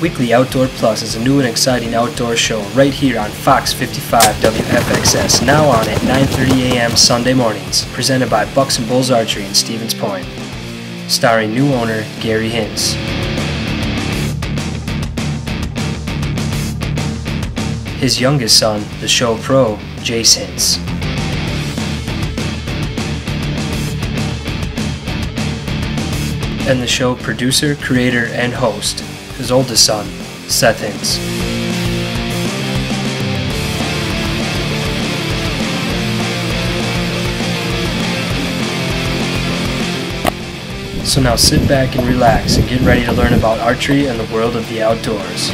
Weekly Outdoor Plus is a new and exciting outdoor show right here on Fox 55 WFXS, now on at 9:30 a.m. Sunday mornings, presented by Bucks and Bulls Archery in Stevens Point, starring new owner Gary Hintz. His youngest son, the show pro, Jace Hintz. And the show producer, creator, and host, his oldest son, Seth Hintz. So now sit back and relax and get ready to learn about archery and the world of the outdoors.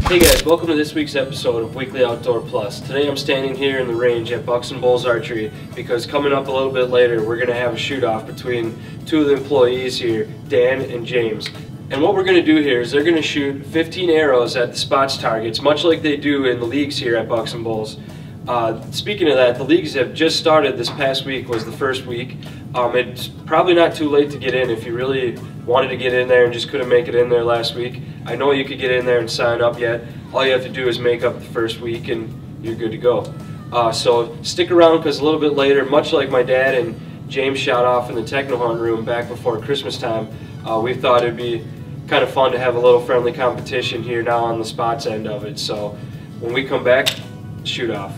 Hey guys, welcome to this week's episode of Weekly Outdoor Plus. Today I'm standing here in the range at Bucks and Bulls Archery because coming up a little bit later we're going to have a shoot-off between two of the employees here, Dan and James. And what we're going to do here is they're going to shoot 15 arrows at the spots targets, much like they do in the leagues here at Bucks and Bulls. Speaking of that, the leagues have just started. This past week was the first week. It's probably not too late to get in if you really wanted to get in there and just couldn't make it in there last week. I know you could get in there and sign up yet. All you have to do is make up the first week and you're good to go. So stick around because a little bit later, much like my dad and James shot off in the Techno Hunt room back before Christmas time, we thought it'd be kind of fun to have a little friendly competition here now on the spots end of it. So when we come back, shoot off.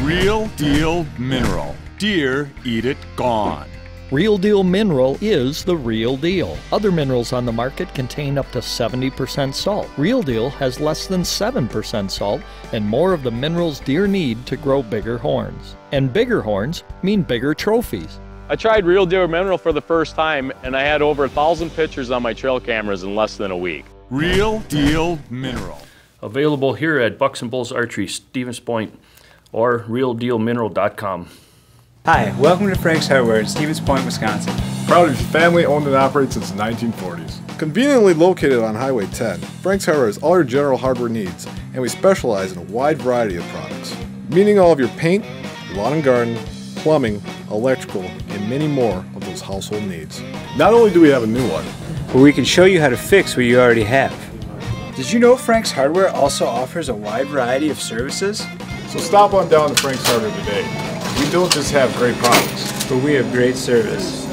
Real Deal Mineral. Deer eat it gone. Real Deal Mineral is the real deal. Other minerals on the market contain up to 70% salt. Real Deal has less than 7% salt and more of the minerals deer need to grow bigger horns. And bigger horns mean bigger trophies. I tried Real Deal Mineral for the first time and I had over 1,000 pictures on my trail cameras in less than a week. Real Deal Mineral. Available here at Bucks and Bulls Archery, Stevens Point, or realdealmineral.com. Hi, welcome to Frank's Hardware in Stevens Point, Wisconsin. Proud to be family owned and operated since the 1940s. Conveniently located on Highway 10, Frank's Hardware is all your general hardware needs, and we specialize in a wide variety of products, meaning all of your paint, lawn and garden, plumbing, electrical, and many more of those household needs. Not only do we have a new one, but we can show you how to fix what you already have. Did you know Frank's Hardware also offers a wide variety of services? So stop on down to Frank's Hardware today. We don't just have great products, but we have great service.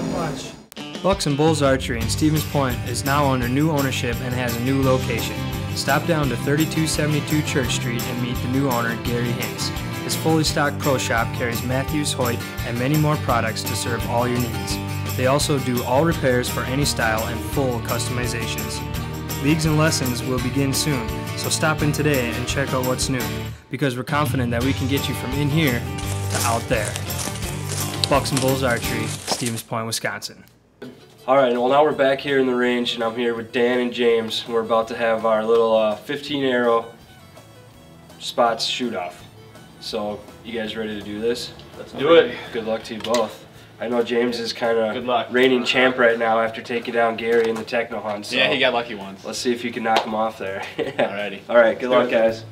Bucks and Bulls Archery in Stevens Point is now under new ownership and has a new location. Stop down to 3272 Church Street and meet the new owner, Gary Hintz. His fully stocked pro shop carries Matthews, Hoyt, and many more products to serve all your needs. They also do all repairs for any style and full customizations. Leagues and lessons will begin soon, so stop in today and check out what's new, because we're confident that we can get you from in here to out there. Bucks and Bulls Archery, Stevens Point, Wisconsin. Alright, well now we're back here in the range and I'm here with Dan and James. We're about to have our little 15 arrow spots shoot off. So, you guys ready to do this? Let's do it. Good luck to you both. I know James is kind of reigning champ right now after taking down Gary in the Techno Hunt. So yeah, he got lucky once. Let's see if you can knock him off there. Alrighty. Alright, good luck guys.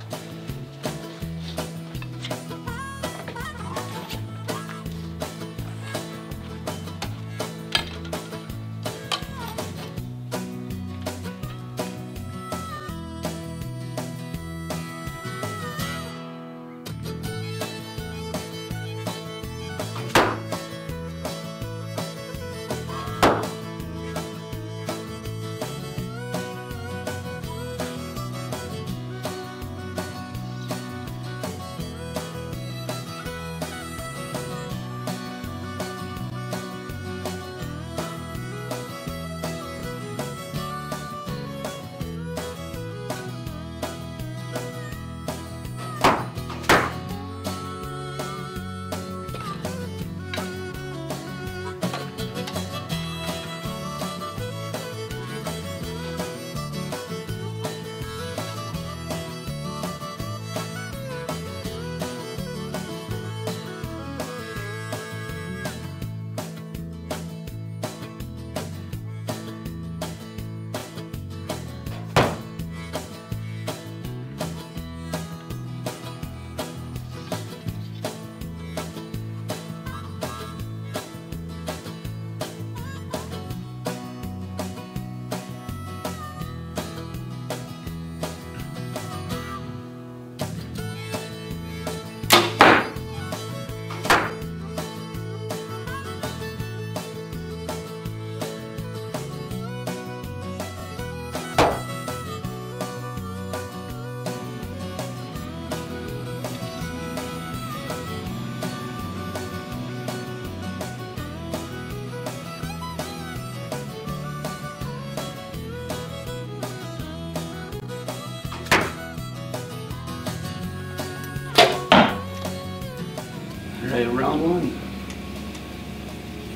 play round one.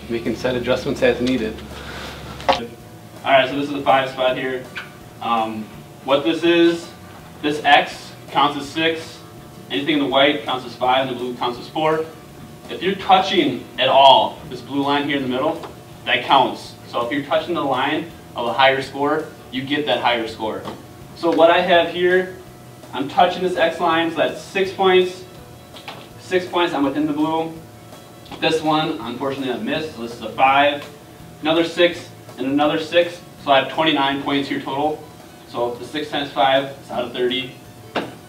Making set adjustments as needed. Alright, so this is the 5 spot here. What this is, this X counts as 6. Anything in the white counts as 5, and the blue counts as 4. If you're touching at all this blue line here in the middle, that counts. So if you're touching the line of a higher score, you get that higher score. So what I have here, I'm touching this X line, so that's 6 points. 6 points, I'm within the blue. This one, unfortunately, I missed, so this is a 5. Another 6, and another 6, so I have 29 points here total. So the 6 times 5 is out of 30.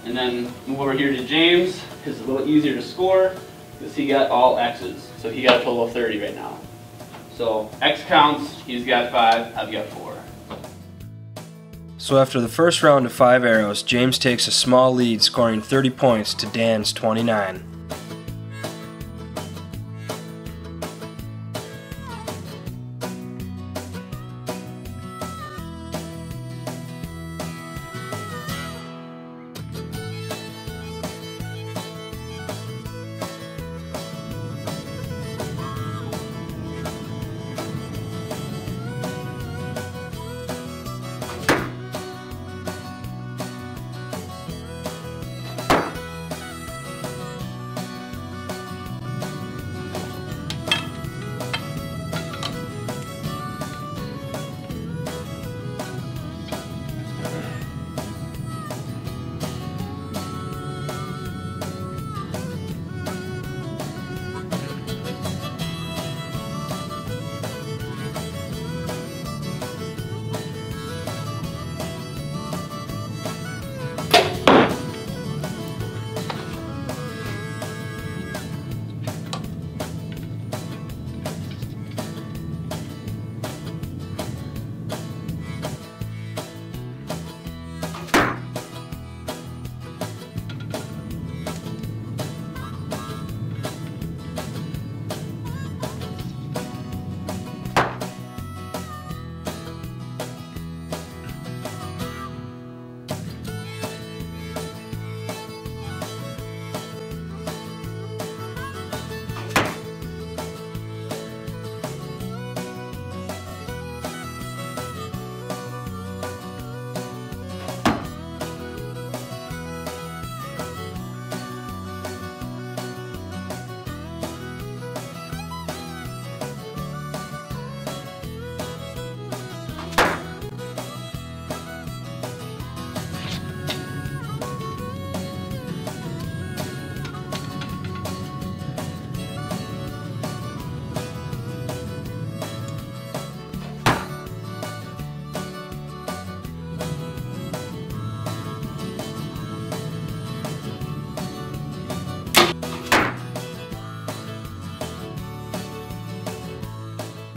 And then move over here to James. It's a little easier to score because he got all X's. So he got a total of 30 right now. So X counts, he's got 5, I've got 4. So after the first round of 5 arrows, James takes a small lead, scoring 30 points to Dan's 29.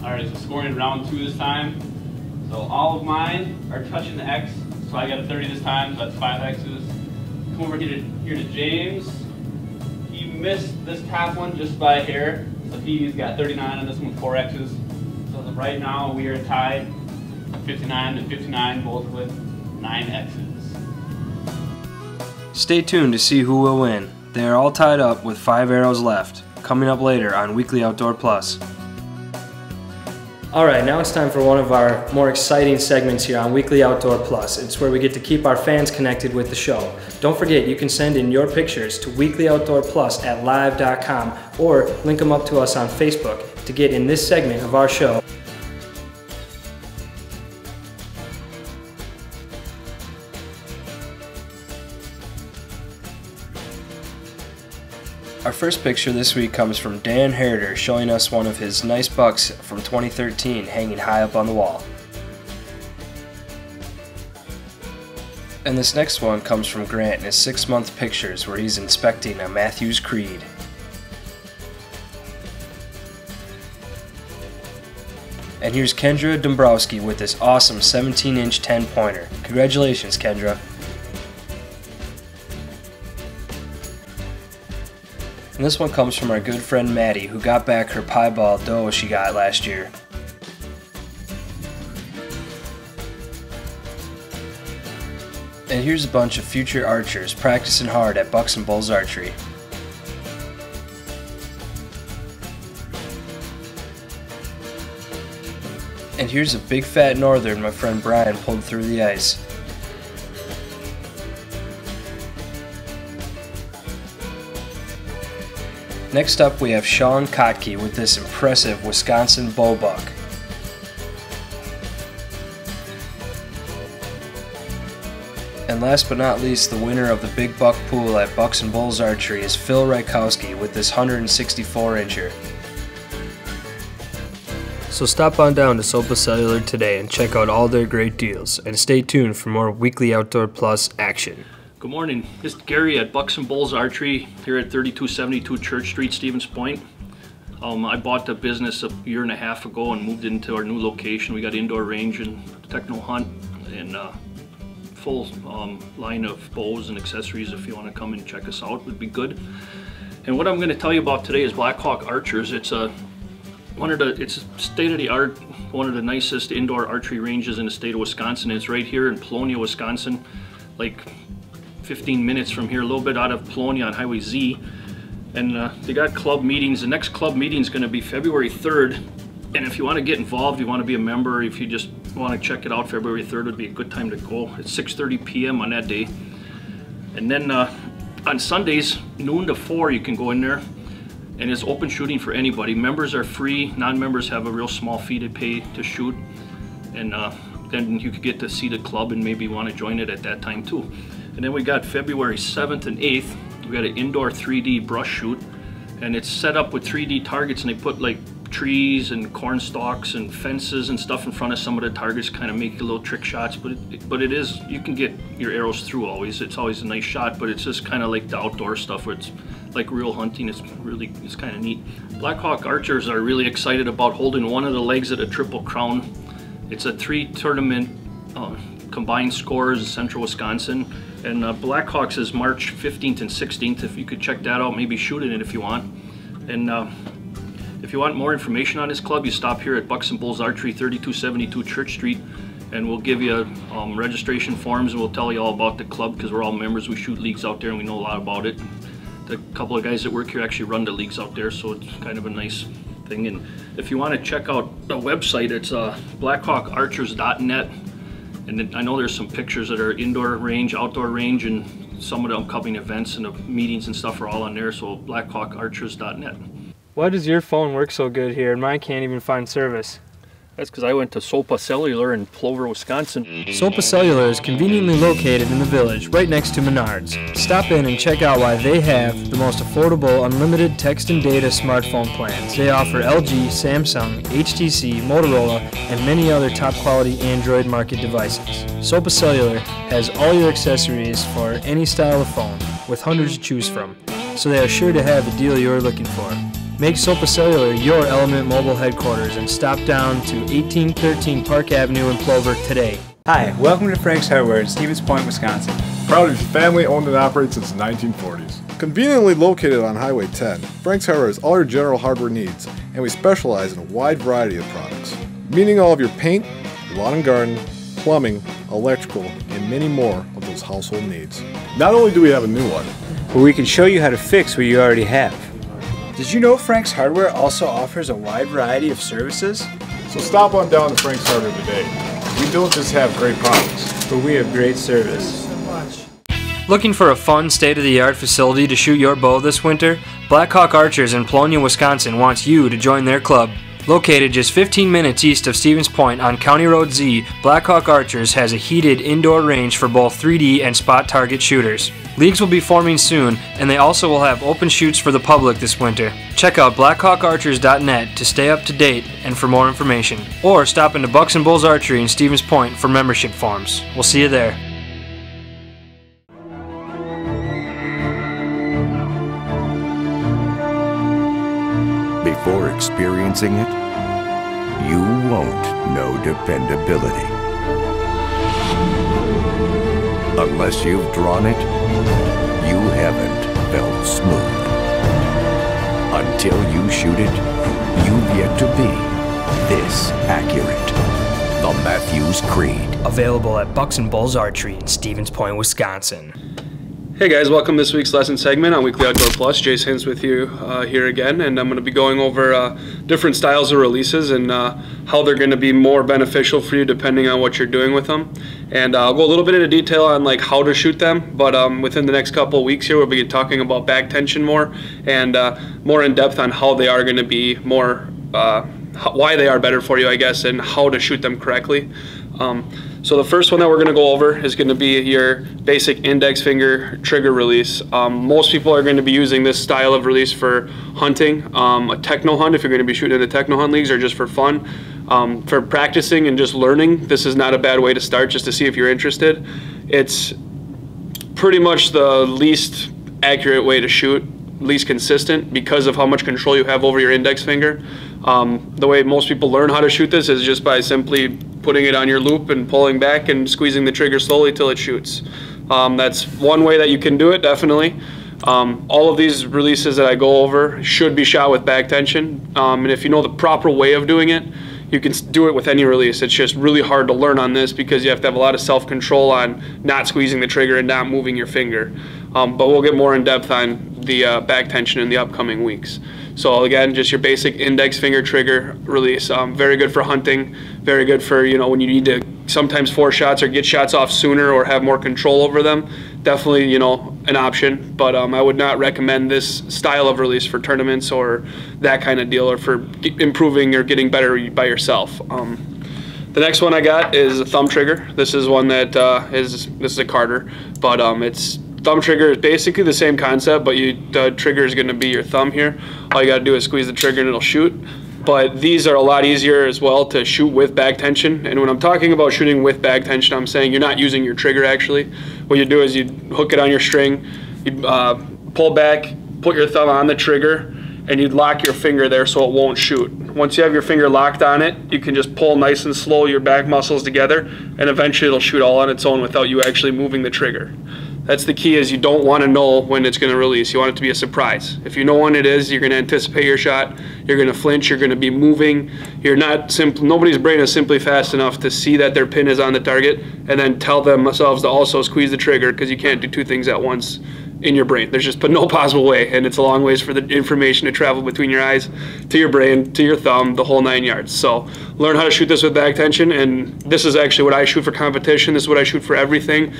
Alright, so scoring round 2 this time. So all of mine are touching the X, so I got a 30 this time, so that's 5 X's. Come over here to James. He missed this top one just by a hair, so he's got 39 on this one with 4 X's. So right now we are tied 59 to 59, both with 9 X's. Stay tuned to see who will win. They are all tied up with 5 arrows left. Coming up later on Weekly Outdoor Plus. Alright, now it's time for one of our more exciting segments here on Weekly Outdoor Plus. It's where we get to keep our fans connected with the show. Don't forget, you can send in your pictures to weeklyoutdoorplus@live.com or link them up to us on Facebook to get in this segment of our show. Our first picture this week comes from Dan Herder, showing us one of his nice bucks from 2013 hanging high up on the wall. And this next one comes from Grant in his 6-month pictures where he's inspecting a Matthews Creed. And here's Kendra Dombrowski with this awesome 17-inch 10-pointer. Congratulations, Kendra. And this one comes from our good friend Maddie, who got back her piebald doe she got last year. And here's a bunch of future archers practicing hard at Bucks and Bulls Archery. And here's a big fat northern my friend Brian pulled through the ice. Next up we have Sean Kotke with this impressive Wisconsin bow buck. And last but not least, the winner of the big buck pool at Bucks and Bulls Archery is Phil Rykowski with this 164-incher. So stop on down to Sopa Cellular today and check out all their great deals. And stay tuned for more Weekly Outdoor Plus action. Good morning. This is Gary at Bucks and Bulls Archery here at 3272 Church Street, Stevens Point. I bought the business a year and a half ago and moved into our new location. We got indoor range and techno hunt and full line of bows and accessories. If you want to come and check us out, would be good. And what I'm going to tell you about today is Black Hawk Archers. It's state-of-the-art, one of the nicest indoor archery ranges in the state of Wisconsin. It's right here in Polonia, Wisconsin, like 15 minutes from here, a little bit out of Polonia on Highway Z. And they got club meetings. The next club meeting is going to be February 3rd. And if you want to get involved, you want to be a member, if you just want to check it out, February 3rd would be a good time to go. It's 6:30 p.m. on that day. And then on Sundays, noon to 4, you can go in there. And it's open shooting for anybody. Members are free. Non-members have a real small fee to pay to shoot. And then you could get to see the club and maybe want to join it at that time too. And then we got February 7th and 8th. We got an indoor 3D brush shoot. And it's set up with 3D targets, and they put like trees and corn stalks and fences and stuff in front of some of the targets, kind of make little trick shots. But it is, you can get your arrows through always. It's always a nice shot, but it's just kind of like the outdoor stuff where it's like real hunting. It's kind of neat. Black Hawk Archers are really excited about holding one of the legs at a Triple Crown. It's a 3-tournament combined scores in central Wisconsin. And Black Hawks is March 15th and 16th. If you could check that out, maybe shoot in it if you want. And if you want more information on this club, you stop here at Bucks and Bulls Archery, 3272 Church Street, and we'll give you registration forms, and we'll tell you all about the club, because we're all members. We shoot leagues out there and we know a lot about it. The couple of guys that work here actually run the leagues out there, so it's kind of a nice thing. And if you want to check out the website, it's blackhawkarchers.net. And then I know there's some pictures that are indoor range, outdoor range, and some of the upcoming events and the meetings and stuff are all on there, so blackhawkarchers.net. Why does your phone work so good here and mine can't even find service? That's because I went to Sopa Cellular in Plover, Wisconsin. Sopa Cellular is conveniently located in the village, right next to Menards. Stop in and check out why they have the most affordable unlimited text and data smartphone plans. They offer LG, Samsung, HTC, Motorola, and many other top quality Android market devices. Sopa Cellular has all your accessories for any style of phone, with hundreds to choose from, so they are sure to have the deal you're looking for. Make Sopa Cellular your Element Mobile headquarters and stop down to 1813 Park Avenue in Plover today. Hi, welcome to Frank's Hardware in Stevens Point, Wisconsin. Proud to be family owned and operated since the 1940s. Conveniently located on Highway 10, Frank's Hardware has all your general hardware needs, and we specialize in a wide variety of products, meaning all of your paint, lawn and garden, plumbing, electrical, and many more of those household needs. Not only do we have a new one, But we can show you how to fix what you already have. Did you know Frank's Hardware also offers a wide variety of services? so stop on down to Frank's Hardware today. We don't just have great products, But we have great service. Looking for a fun, state-of-the-art facility to shoot your bow this winter? Black Hawk Archers in Polonia, Wisconsin wants you to join their club. Located just 15 minutes east of Stevens Point on County Road Z, Black Hawk Archers has a heated indoor range for both 3D and spot target shooters. Leagues will be forming soon, and they also will have open shoots for the public this winter. Check out blackhawkarchers.net to stay up to date and for more information. Or stop into Bucks and Bulls Archery in Stevens Point for membership forms. We'll see you there. Before experiencing it, you won't know dependability. Unless you've drawn it, you haven't felt smooth. Until you shoot it, you've yet to be this accurate. The Matthews Creed. Available at Bucks and Bulls Archery in Stevens Point, Wisconsin. Hey guys, welcome to this week's lesson segment on Weekly Outdoor Plus. Jace Hintz with you here again, and I'm going to be going over different styles of releases and how they're going to be more beneficial for you depending on what you're doing with them. And I'll go a little bit into detail on like how to shoot them, but within the next couple of weeks here we'll be talking about back tension more and more in depth on how they are going to be more, why they are better for you, I guess, and how to shoot them correctly. So the first one that we're going to go over is going to be your basic index finger trigger release. Most people are going to be using this style of release for hunting, a techno hunt if you're going to be shooting in the techno hunt leagues, or just for fun. For practicing and just learning, this is not a bad way to start just to see if you're interested. It's pretty much the least accurate way to shoot, least consistent, because of how much control you have over your index finger. The way most people learn how to shoot this is just by simply putting it on your loop and pulling back and squeezing the trigger slowly till it shoots. That's one way that you can do it, definitely. All of these releases that I go over should be shot with back tension, and if you know the proper way of doing it, you can do it with any release. It's just really hard to learn on this because you have to have a lot of self-control on not squeezing the trigger and not moving your finger. But we'll get more in depth on the back tension in the upcoming weeks. So again, just your basic index finger trigger release. Very good for hunting, very good for, you know, when you need to sometimes force shots or get shots off sooner or have more control over them. Definitely, you know, an option, but I would not recommend this style of release for tournaments or that kind of deal, or for improving or getting better by yourself. The next one I got is a thumb trigger. This is one that this is a Carter, but it's thumb trigger is basically the same concept, but the trigger is going to be your thumb here. All you got to do is squeeze the trigger and it'll shoot. But these are a lot easier as well to shoot with back tension. And when I'm talking about shooting with back tension, I'm saying you're not using your trigger actually. What you do is you hook it on your string, you pull back, put your thumb on the trigger, and you'd lock your finger there so it won't shoot. Once you have your finger locked on it, you can just pull nice and slow your back muscles together, and eventually it'll shoot all on its own without you actually moving the trigger. That's the key, is you don't want to know when it's going to release. You want it to be a surprise. If you know when it is, you're going to anticipate your shot, you're going to flinch, you're going to be moving. You're not nobody's brain is simply fast enough to see that their pin is on the target and then tell themselves to also squeeze the trigger, because you can't do two things at once in your brain. There's just no possible way, and it's a long ways for the information to travel between your eyes to your brain to your thumb, the whole 9 yards. So learn how to shoot this with back tension, and this is actually what I shoot for competition. This is what I shoot for everything.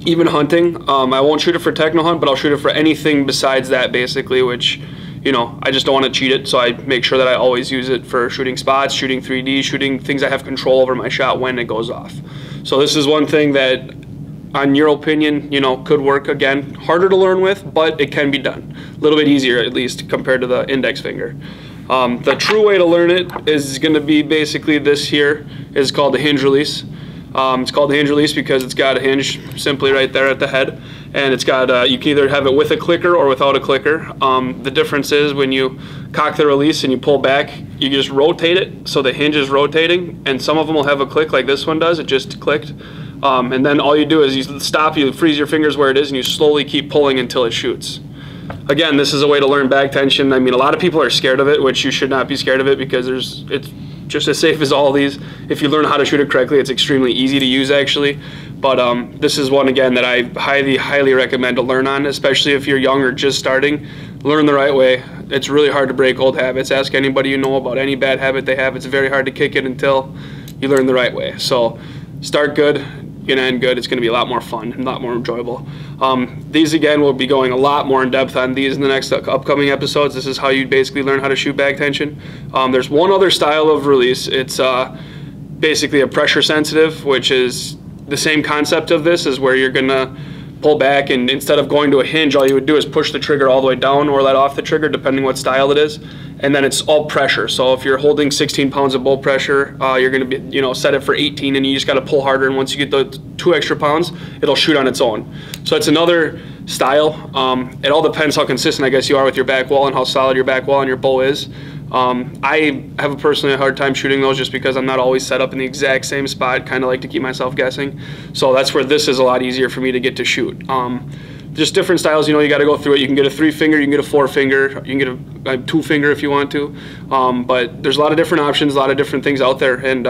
Even hunting. I won't shoot it for techno hunt, but I'll shoot it for anything besides that, basically, which, you know, I just don't want to cheat it, so I make sure that I always use it for shooting spots, shooting 3D, shooting things I have control over my shot when it goes off. So this is one thing that, on your opinion, you know, could work. Again, harder to learn with, but it can be done. A little bit easier, at least, compared to the index finger. The true way to learn it is going to be basically this here. Is called the hinge release. It's called the hinge release because it's got a hinge simply right there at the head, and it's got you can either have it with a clicker or without a clicker. The difference is when you cock the release and you pull back, you just rotate it so the hinge is rotating, and some of them will have a click like this one does. It just clicked. And then all you do is you stop, you freeze your fingers where it is, and you slowly keep pulling until it shoots. Again, this is a way to learn back tension. I mean, a lot of people are scared of it, which you should not be scared of it, because it's just as safe as all these. If you learn how to shoot it correctly, it's extremely easy to use actually. But this is one, again, that I highly recommend to learn on, especially if you're young or just starting. Learn the right way. It's really hard to break old habits. Ask anybody you know about any bad habit they have. It's very hard to kick it until you learn the right way. So start good, gonna end good. It's gonna be a lot more fun and a lot more enjoyable. These, again, we'll be going a lot more in depth on these in the next upcoming episodes. This is how you basically learn how to shoot back tension. There's one other style of release. It's basically a pressure sensitive, which is the same concept of this, is where you're gonna pull back, and instead of going to a hinge, all you would do is push the trigger all the way down or let off the trigger, depending what style it is, and then it's all pressure. So if you're holding 16 pounds of bolt pressure, you're going to be, you know, set it for 18, and you just got to pull harder, and once you get the 2 extra pounds, it'll shoot on its own. So it's another style. It all depends how consistent, I guess, you are with your back wall and how solid your back wall and your bow is. I have a personally hard time shooting those just because I'm not always set up in the exact same spot, kind of like to keep myself guessing. So that's where this is a lot easier for me to get to shoot. just different styles. You know, you got to go through it. You can get a 3-finger, you can get a 4-finger, you can get a 2-finger if you want to. But there's a lot of different options, a lot of different things out there. And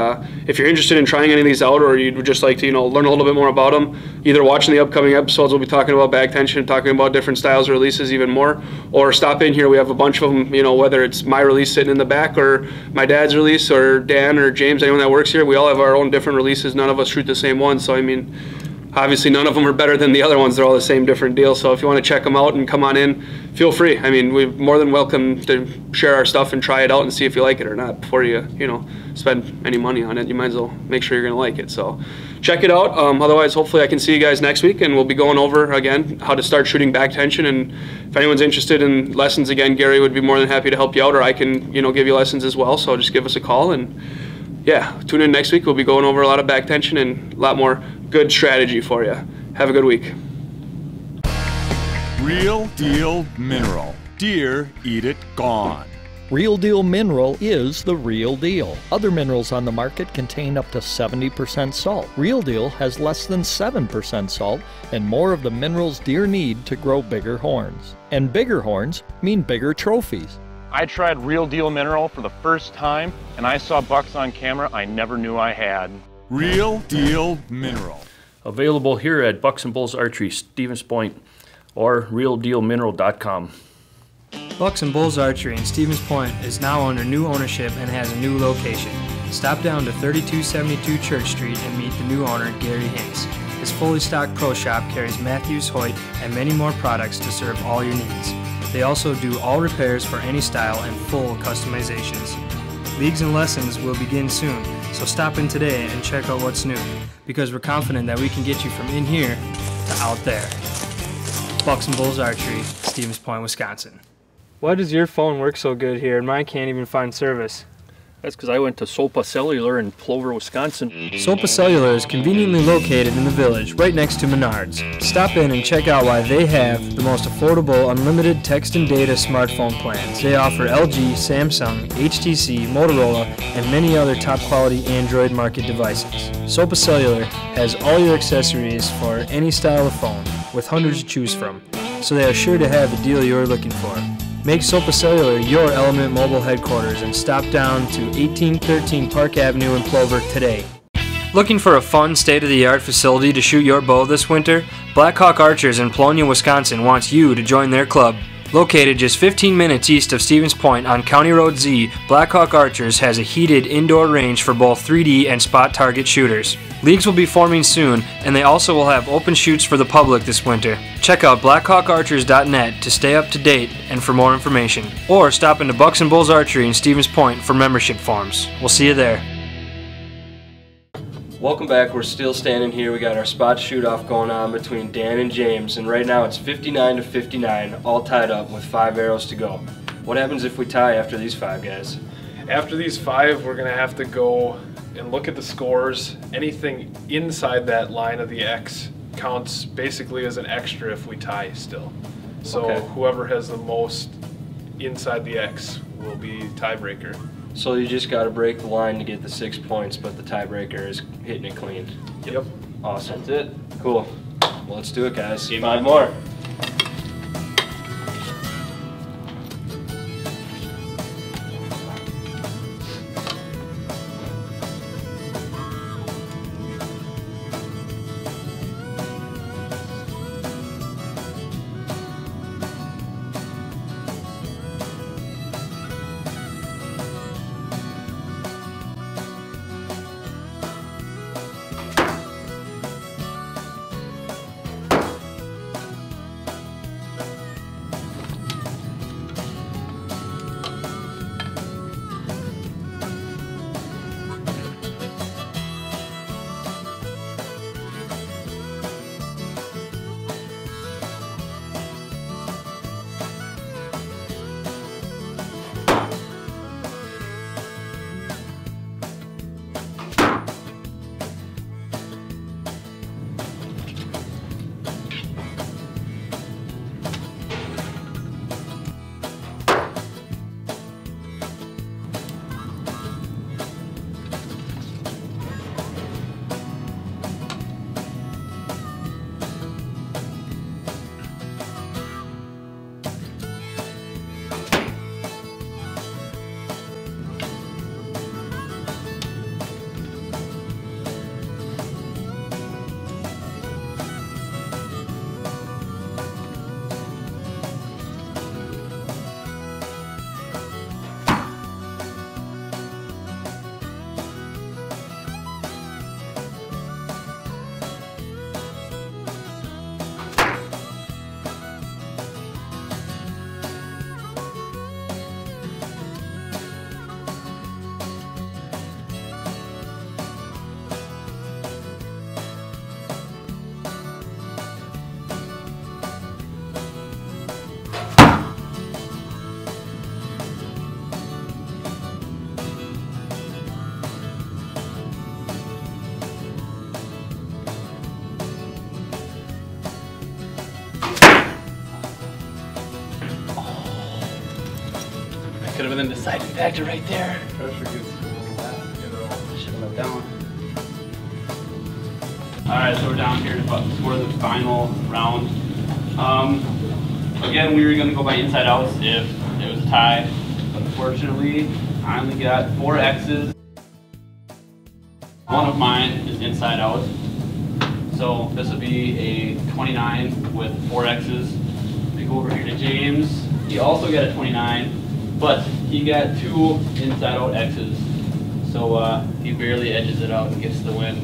if you're interested in trying any of these out, or you'd just like to, you know, learn a little bit more about them, either watching the upcoming episodes, we'll be talking about back tension, talking about different styles, releases even more, or stop in here. We have a bunch of them, you know, whether it's my release sitting in the back or my dad's release or Dan or James, anyone that works here. We all have our own different releases. None of us shoot the same one. So, I mean, obviously none of them are better than the other ones. They're all the same different deal. So if you want to check them out and come on in, feel free. I mean, we're more than welcome to share our stuff and try it out and see if you like it or not before you, you know, spend any money on it. You might as well make sure you're going to like it. So check it out. Otherwise, hopefully I can see you guys next week, and we'll be going over, again, how to start shooting back tension. And if anyone's interested in lessons, again, Gary would be more than happy to help you out, or I can, you know, give you lessons as well. So just give us a call, and yeah, tune in next week. We'll be going over a lot of back tension and a lot more good strategy for you. Have a good week. Real Deal Mineral. Deer eat it gone. Real Deal Mineral is the real deal. Other minerals on the market contain up to 70% salt. Real Deal has less than 7% salt and more of the minerals deer need to grow bigger horns. And bigger horns mean bigger trophies. I tried Real Deal Mineral for the first time, and I saw bucks on camera I never knew I had. Real Deal Mineral. Available here at Bucks and Bulls Archery, Stevens Point, or realdealmineral.com. Bucks and Bulls Archery in Stevens Point is now under new ownership and has a new location. Stop down to 3272 Church Street and meet the new owner, Gary Hintz. His fully stocked pro shop carries Matthews, Hoyt, and many more products to serve all your needs. They also do all repairs for any style and full customizations. Leagues and lessons will begin soon, so stop in today and check out what's new, because we're confident that we can get you from in here to out there. Bucks and Bulls Archery, Stevens Point, Wisconsin. Why does your phone work so good here and mine can't even find service? That's because I went to Sopa Cellular in Plover, Wisconsin. Sopa Cellular is conveniently located in the village, right next to Menards. Stop in and check out why they have the most affordable unlimited text and data smartphone plans. They offer LG, Samsung, HTC, Motorola, and many other top quality Android market devices. Sopa Cellular has all your accessories for any style of phone, with hundreds to choose from, so they are sure to have the deal you're looking for. Make Sopa Cellular your Element Mobile headquarters and stop down to 1813 Park Avenue in Plover today. Looking for a fun, state-of-the-art facility to shoot your bow this winter? Blackhawk Archers in Polonia, Wisconsin wants you to join their club. Located just 15 minutes east of Stevens Point on County Road Z, Blackhawk Archers has a heated indoor range for both 3D and spot target shooters. Leagues will be forming soon, and they also will have open shoots for the public this winter. Check out blackhawkarchers.net to stay up to date and for more information, or stop into Bucks and Bulls Archery in Stevens Point for membership forms. We'll see you there. Welcome back. We're still standing here. We got our spot shoot-off going on between Dan and James, and right now it's 59 to 59, all tied up with 5 arrows to go. What happens if we tie after these 5 guys? After these 5, we're going to have to go and look at the scores. Anything inside that line of the X counts basically as an extra if we tie still. So Okay. Whoever has the most inside the X will be tiebreaker. So you just got to break the line to get the 6 points, but the tiebreaker is hitting it clean. Yep. Awesome. That's it. Cool. Well, let's do it, guys. 5 more. could have been the deciding factor right there. Pressure gets should have let down. Alright, so we're down here for the final round. Again, we were going to go by inside outs if it was a tie. Unfortunately, I only got 4 X's. One of mine is inside out. So this would be a 29 with 4 X's. We go over here to James. He also got a 29, but he got 2 inside out X's. So he barely edges it out and gets the win.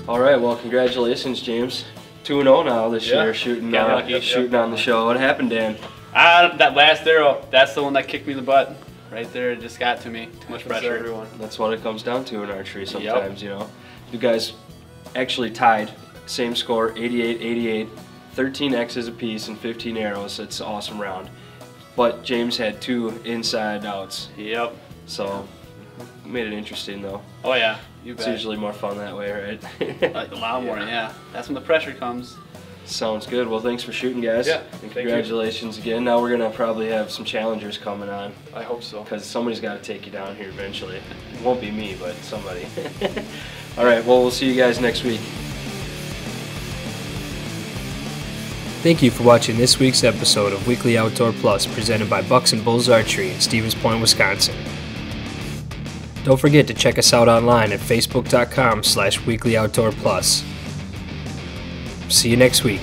All right, well, congratulations, James. 2-0 now this year, shooting on the show. What happened, Dan? That last arrow, that's the one that kicked me in the butt. Right there, it just got to me. Too much pressure. Everyone. That's what it comes down to in archery sometimes, you know. You guys actually tied, same score, 88-88, 13 X's apiece and 15 arrows. It's an awesome round. But James had 2 inside outs. Yep. So, made it interesting though. Oh yeah, you bet. It's usually more fun that way, right? Like a lot more, yeah. That's when the pressure comes. Sounds good. Well, thanks for shooting, guys. Yeah, and congratulations again. Now we're going to probably have some challengers coming on. I hope so. Because somebody's got to take you down here eventually. It won't be me, but somebody. All right, well, we'll see you guys next week. Thank you for watching this week's episode of Weekly Outdoor Plus presented by Bucks and Bulls Archery in Stevens Point, Wisconsin. Don't forget to check us out online at facebook.com/weeklyoutdoorplus. See you next week.